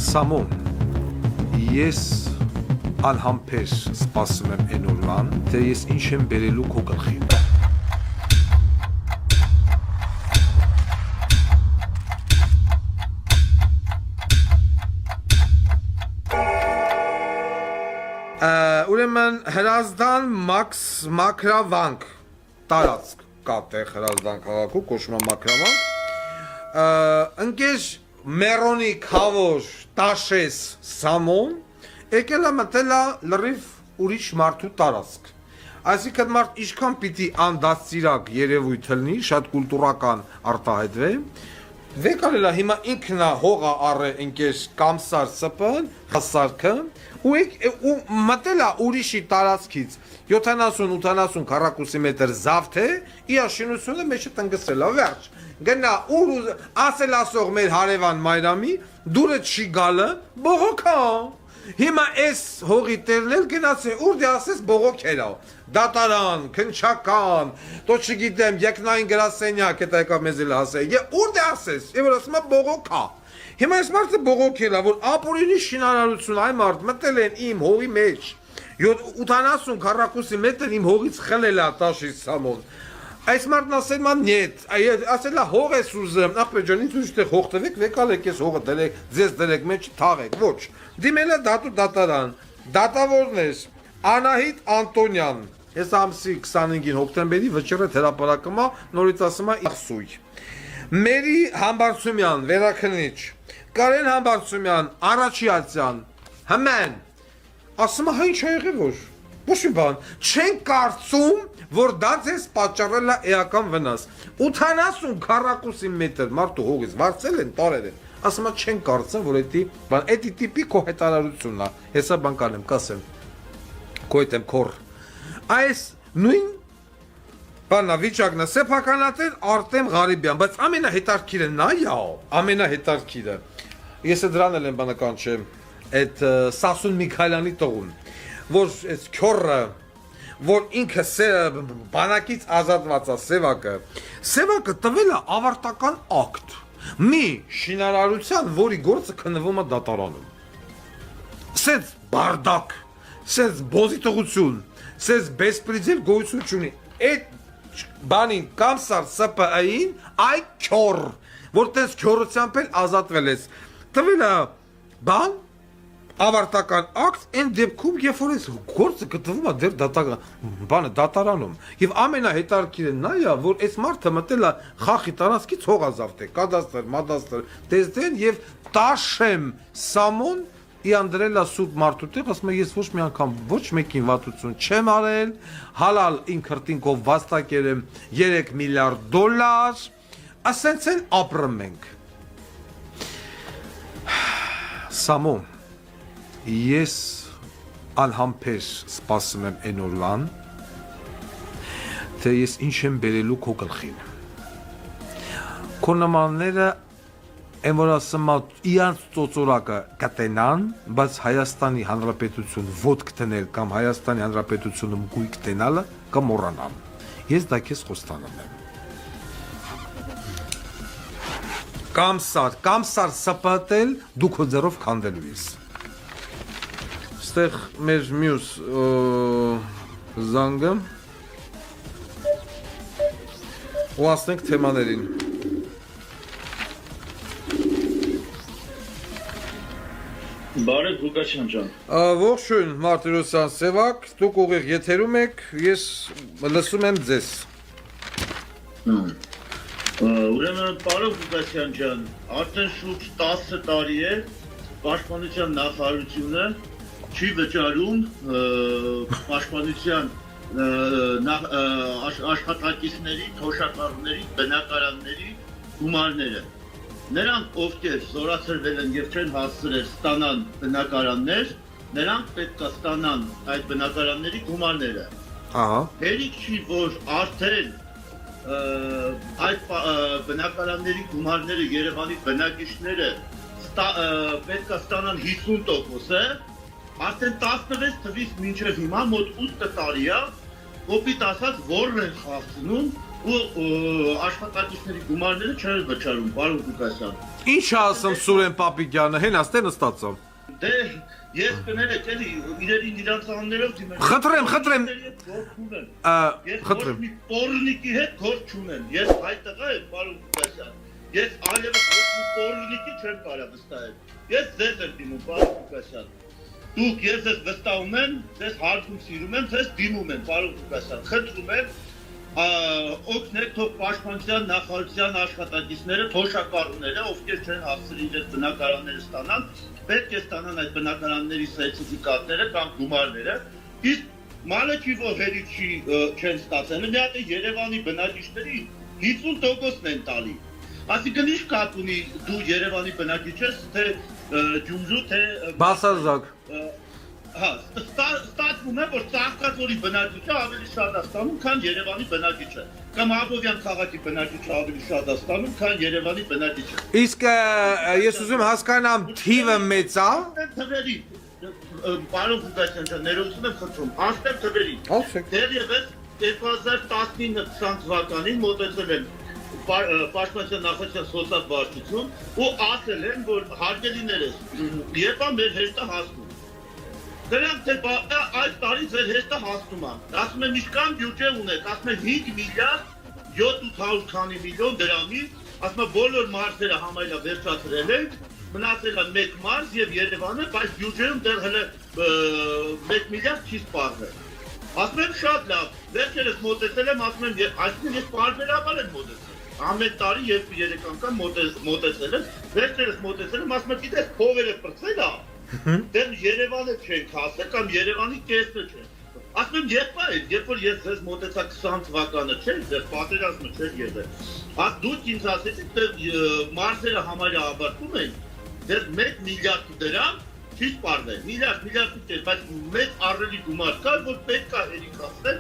Սամոն, ես անհամբեր սպասում եմ այն օրվան, թե ես ինչ եմ բերելու քո գլխին։ Ուրեմն Հրազդան Մաքրավանք տարածք կա տեղ Հրազդան քաղաքում, կոչվում է Մաքրավանք։ Ընկեր Մերոնի քավոր Տաշես Սամոն եկել է մտել է լրիվ ուրիշ մարդու տարածք։ Այսինքն մարդ ինչքան պիտի անդաստիրակ երևույթ լինի, շատ կուլտուրական արտահայտվի։ Վեկալելա հիմա ինքնա հողա առե ընկեր Կամսար Սպն, հասարքը ու մտելա ուրիշի տարածքից 70-80 քառակուսի մետր զավթե իր շինությունը մեջը տնկսելա վերջ գնա ուր ասել ասող մեր հարևան Մայրամի դուրը չի գալը բողոքա հիմա էս հողի տերնել գնացե ուր դե ասես բողոքելա դատարան քնչական դո չգիտեմ եկնային գրասենյակ հետա եկա մեզ էլ ասե ուր դե ասես եւ որ ասում է բողոքա հիմա այս մարդը բողոքելա որ ապօրինի շինարարություն այ մարդ մտել են իմ հողի մեջ 80 քառակուսի մետր իմ հողից խլելա Տաշի Սամոն այս մարդն ասել ման նետ ասելա հող ես ուզում ախպեր ջան ինձ ուշ տեղ հող տվեք վեկալ եք ես հողը դրեք ձեզ դրեք մեջ թաղեք ոչ դիմել է դատու դատարան դատավորներ Անահիտ Անտոնյան ես ամսի 25-ին հոկտեմբերի վճռեց հրապարակումա նորից ասում է իխսույ Մերի Համբարձումյան վերաքննիչ Կարեն Համբարձումյան Արաչիացյան հմեն ասում է հա ինչ ա եղել որ ոչ մի բան չեն կարծում որ դա ձեզ պատճառել է էական վնաս 80 քառակուսի մետր մարդու հողից վարձել են տարել են ասում է չեն կարծում որ էդի տիպի քո հետարարությունն է հեսա բան կանեմ կասեմ քո հետ եմ քոր այս նույն բանա վիճակն է սեփականատեր Արտեմ Ղարիբյան բայց ամենահետաքրքիրը նա է ամենահետաքրքիրը ես դրան եմ բանական չեմ այդ Սասուն Միքայելյանի տողուն որ այս քյորը որ ինքը բանակից ազատված է Սևակը տվել է ավարտական ակտ մի շինարարության որի գործը քննվում է դատարանում սենց բարդակ սենց բոզիտողություն սենց բեսպրիձիլ գոյություն չունի այդ բանին Կամսար ՍՊԸ-ին այ քյոր որ տես քյորությամբ էլ ազատվել ես տվել է բան ավարտական ակտ այն դեպքում երբ որ այս գործը գտնվում է դեռ դատարանում եւ ամենահետաքրքիրը նա է որ այս մարդը մտել է խախի տարածքից հող ազատել կադաստր մադաստր տեսդեն եւ Տաշեմ Սամոն իանդրել է սուրբ մարդու տեղ ասում է ես ոչ մի անգամ ոչ մեկին վատություն չեմ արել հալալ իմ քրտինքով վաստակել եմ 3 միլիարդ դոլար ասենց են ապրում մենք Սամոն ես անհամբեր սպասում եմ այն օրվան թե ես ինչ եմ բերելու քո գլխին քո նմանները այն որ ասում իրանց ծոծորակը կտենան բայց Հայաստանի Հանրապետություն ոդկ տնել կամ Հայաստանի Հանրապետությունը գույք տենալը կմոռանան ես դա քեզ խոստանում եմ Կամսար սպատել դու քո ձեռով քանդելու ես Ստեղ մեր մյուս զանգը ու ասենք թեմաներին Բարև Ղուկասյան ջան Ողջույն Մարտիրոսյան Սևակ դուք ուղիղ եթերում եք ես լսում եմ ձեզ Ուրեմն բարև Ղուկասյան ջան արդեն շուրջ 10 տարի է Պաշտպանության նախարարությունը չի վճարում պաշտպանության աշխատակիցների, թոշակառուների, բնակարանների գումարները Նրանք ովքեր զորացրվել են եւ չեն հասցրել ստանան բնակարաններ, նրանք պետք է ստանան այդ բնակարանների գումարները։ Ահա։ Հերիք չի որ արդեն այդ բնակարանների գումարները Երևանի բնակիչները պետք է ստանան 50%-ը, արդեն 16 թվից մինչև հիմա մոտ 8 տարի է, կոպիտ ասած որն են խախտնում ու աշխատակիցների գումարները չեն վճարում, պարոն Ղուկասյան։ Ինչ ասում Սուրեն Պապիկյանը, հենաս տեն ստացում։ Դե ես կներեք էլի իրերին իրանց աններով դիմել։ Խնդրեմ, Ես խնդրեմ։ մի պորնիկի հետ գործ չունեմ։ Ես այդտեղ եմ, պարոն Ղուկասյան։ Ես այլևս ոչ մի պորնիկի չեմ կարող վստահել։ Ես ձեզ եմ դիմում, պարոն Ղուկասյան։ Դուք ես ես վստահում եմ, ձեզ հարգում սիրում եմ, ձեզ դիմում եմ, պարոն Ղուկասյան։ Խնդրում եմ օգնեք թող պաշտպանության նախարարության աշխատակիցները, թոշակառուները, ովքեր չեն հասցրել իրենց բնակարանները ստանան, պետք է ստանան այդ բնակարանների սերտիֆիկատները կամ գումարները, իսկ մանեքի որ հերիքի չեն ստացել, մի հատ Երևանի բնակիչների 50%-ն են տալի։ Այսինքն ինչ կապ ունի դու Երևանի բնակիչ ես, թե Գյումրու, թե Բասազակ։ Հա, ստացվում է, որ Ծաղկաձորի բնակիչը ավելի շատ է ստանում, քան Երևանի բնակիչը, կամ Աբովյան քաղաքի բնակիչը ավելի շատ է ստանում, քան Երևանի բնակիչը։ Իսկ ես ուզում հասկանամ թիվը մեծ է։ Թվերի, պարոն Ղուկասյան, ներողություն եմ խնդրում, անստեղ թվերի։ Դեռևս 2019-20 թվականին մոտեցել են Պաշտպանության նախարարության սոցիալ-վարչություն ու ասել են, որ հարգելիներս, երբ մեր հեշտը հասնում։ Դրանք թե այս տարի ձեր հեշտը հասնում է։ Ասում են ինչքան բյուջե ունեք, ասում են 5 միլիարդ 700 քանի միլիոն դրամի, ասում են բոլոր մարզերը համայնա վերջացրել են, մնացել է 1 մարզ եւ Երևանը, բայց բյուջեում դեռ հələ 1 միլիարդ չի սպառվել։ Ասում եմ շատ լավ, վերջերս մոտեցել եմ, ասում եմ, այսինքն ես պարբերաբար եմ մոտեցել։ Ամեն տարի 2-3 անգամ մոտեցել եմ, վերջերս մոտեցել եմ, ասում եմ, գիտես փողերը պրծել է։ Դեռ Երևանը չենք հասել կամ Երևանի կեսը չէ։ Ասում եմ եղբայր, երբ որ ես ձեզ մոտեցա 20 թվականը չէ, ձեր պատերազմը չէր եղել։ Դուք ինձ ասեցիք, թե մարզերը համարյա ավարտում են, դեռ 1 միլիարդ դրամ չի սպառվել։ Միլիարդ չէ, բայց մեծ առելի գումար կար, որ պետք է հերիքացնել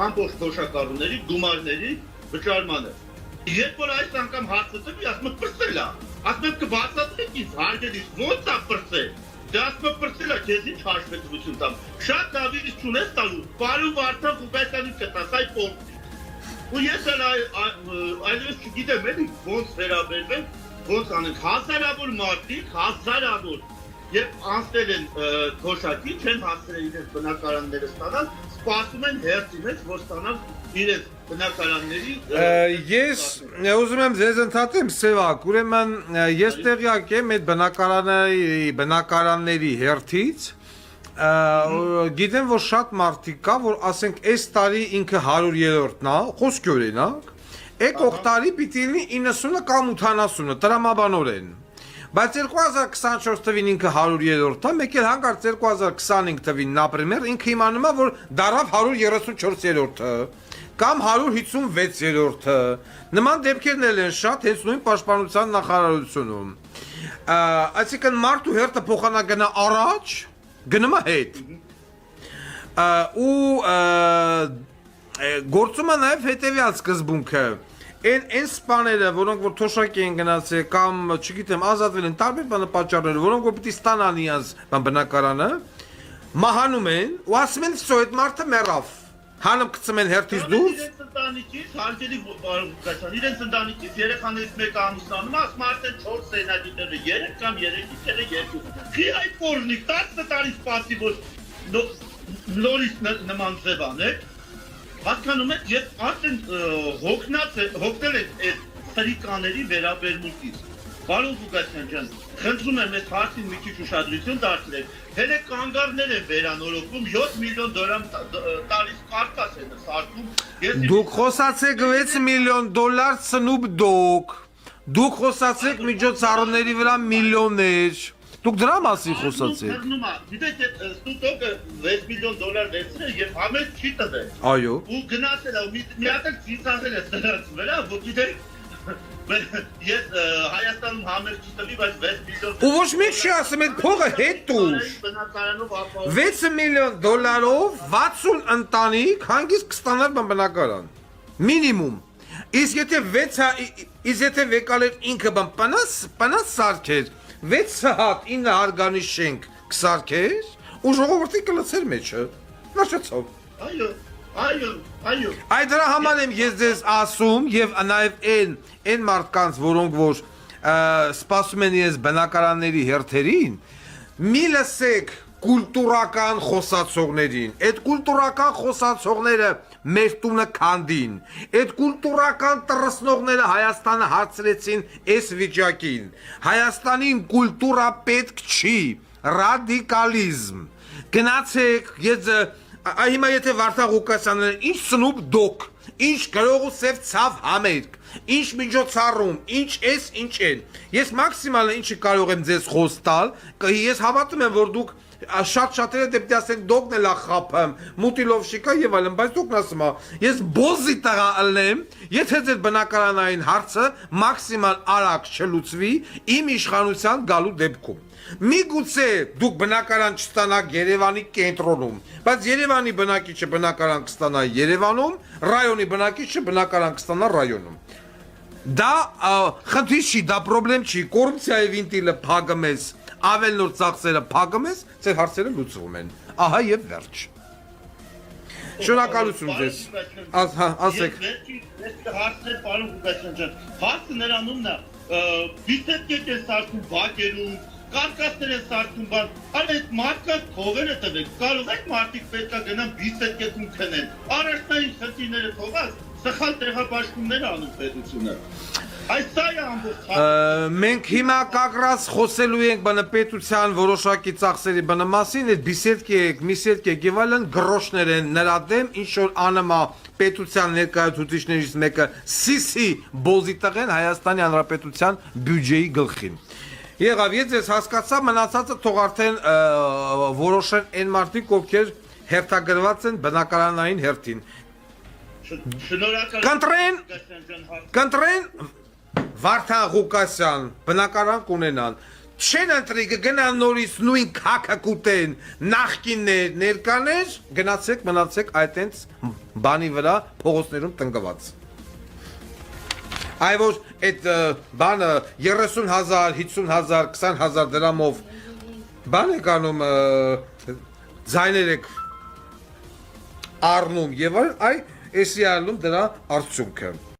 ամբողջ թոշակառուների գումարների վճարմանը։ Երբ որ այս անգամ հարցը տվի, ասում եմ պրծել է։ Ասում եմ կբացատրեք ինձ հարգելիս ո՞նց է պրծել։ Դե ասում եմ պրծել է, քեզ ինչ հաշվետվություն տամ։ Շատ լավ ինչ չունես տալու, պարոն Վարդան Ղուկասյանին կտաս այ փոխի։ Ու ես այլևս չգիտեմ էլի ոնց վերաբերվեմ, ոնց անենք հազարավոր մարդիկ, հազարավոր եւ անցել են թոշակի, չեն հասցրել իրենց բնակարանները ստանալ, սպասում են հերթի մեջ, որ ստանան իրենց բնակարանների։ Ես ուզում եմ ձեզ ընդհատեմ, Սևակ, ուրեմն ես տեղյակ եմ այդ բնակարանների հերթից, գիտեմ, որ շատ մարդիկ կա, որ ասենք այս տարի ինքը 100-րդն է, խոսքի օրինակ, եկող տարի պիտի լինի 90-ը կամ 80-ը, տրամաբանորեն։ Բայց 2024 թվին ինքը 100-րդն է, մեկ էլ հանկարծ 2025 թվին, например, ինքը իմանում է, որ դարավ 134-րդը կամ 156-րդը։ Նման դեպքերն են շատ հենց նույն պաշտպանության նախարարությունում։ Այսինքն մարդու հերթը փոխանագնա առաջ, գնում է հետ։ Ու գործում է նաև հետևյալ սկզբունքը։ Այն սպաները, որոնք որ թոշակի են գնացել կամ, չգիտեմ, ազատվել են տարբեր պատճառներով, որոնք որ պիտի ստանան իրենց բնակարանը, մահանում են ու ասում են, «Սո այդ մարդը մեռավ»։ Հանում գցում են հերթից դուրս։ Իրենց ընտանիքից, հարգելի պարոն Ղուկասյան, իրենց ընտանիքից երեխաներից մեկը ամուսնանում, ասում արդեն 4 սենյակները 3 կամ 3-ից 2։ Խի այդ փորնիկ 10 տարի սպասի, որ նորից նման ձև անեք։ Հասկանում եք, ես արդեն հոգնել եք այդ սրիկաների վերաբերմունքից։ Պարոն Ղուկասյան ջան, խնդրում եմ այս հարցին մի քիչ ուշադրություն դարձրեք։ Հենց կանգառներ են վերանորոգում, 7 միլիոն դոլար տալիս կարկաս են սարքում։ Դուք խոսացեք 6 միլիոն դոլար Snoop Dogg։ Դուք խոսացեք միջոցառումների վրա միլիոններ։ Դուք դրա մասին խոսացեք։ Գիտեք, Snoop Dogg-ը 6 միլիոն դոլար վերցրել եւ համեստ չի տվել։ Այո։ Ու գնացել է, մի հատ ցույցացել է դրանց վրա, որ գիտեք ես Հայաստանում համերգ չտվի, բայց 6 միլիոն Ու ոչ մեկ չի ասում այդ փողը հետ տուր։ 6 միլիոն դոլարով 60 ընտանիք հանգիստ կստանար բնակարան։ Մինիմում։ Իսկ եթե վեկալեր ինքը բանաս սարքեր, 6 հատ 9 հարգանի շենք կսարքեր, ու ժողովրդի կլցեր մեջը։ Նաշացով։ Այո։ այո։ Այդ դրա համար եմ ես ձեզ ասում եւ նաեւ այն մարդկանց, որոնք որ սպասում են ես բնակարանների հերթերին, մի լսեք կուլտուրական խոսացողներին, այդ կուլտուրական խոսացողները մեր տունը քանդին, այդ կուլտուրական տրսնողները Հայաստանը հարցրեցին այս վիճակին, Հայաստանին կուլտուրա պետք չի, ռադիկալիզմ, գնացեք, հիմա եթե Վարդան Ղուկասյանը ինչ Սնուպ Դոգ, ինչ գրող ու սև ցավ համերգ, ինչ միջոցառում, ինչ էս, ինչ են։ Ես մաքսիմալը ինչի կարող եմ ձեզ խոս տալ, ես հավատում եմ, որ դուք շատ-շատերը դեպի ասեն դոգն էլ ախափեմ, մուտիլովշիկա եւ այլն, բայց դուք ասում ես բոզի տղա ալնեմ, եթե ձեր բնակարանային հարցը մաքսիմալ արագ չլուծվի իմ իշխանության գալու դեպքում։ Միգուցե դուք բնակարան չստանաք Երևանի կենտրոնում, բայց Երևանի բնակիչը բնակարան կստանա Երևանում, ռայոնի բնակիչը բնակարան կստանա ռայոնում։ Դա խնդիր չի, դա պրոբլեմ չի, կոռուպցիայի վինտիլը փակում ես, ավելնոր ծախսերը փակում ես, ձեր հարցերը լուծվում են։ Ահա եւ վերջ։ Շնորհակալություն ձեզ։ Ասեք։ Հարցը պարոն Ղուկասյան ջան, հարցը նրանումն է, բիզնեսը դեսարքում բակերում կարկասներ են սարքում բան, այդ մարդկանց թողերը տվեք, կարող եք մարդիկ պետք է գնան բիզնեսում քնեն, առաջնային խնդիրները թողած, սխալ տեղաբաշխումներ անում պետությունը։ Այս սա է ամբողջ հարցը։ Մենք հիմա կակրած խոսելու ենք բանը պետության որոշակի ծախսերի բանը մասին, այդ բիսետկեք եւ այլն գրոշներ են նրա դեմ, ինչ որ անմա պետության ներկայացուցիչներից մեկը սիսի բոզի տղեն Հայաստանի Հանրապետության բյուջեի գլխին։ Եղավ, ես ես հասկացա, մնացածը թող արդեն որոշեն այն մարդիկ, ովքեր հերթագրված են բնակարանային հերթին։ Կընտրեն Վարդան Ղուկասյան բնակարան կունենան, չեն ընտրի կգնան նորից նույն քաքակուտեն նախկիններ ներկաներ, գնացեք մնացեք այդենց բանի վրա փողոցներում տնկված։ Այ որ այդ բանը 30,000, 50,000, 20,000 դրամով բան եք անում ձայներ եք առնում եւ այ էսի ալնում դրա արդյունքը։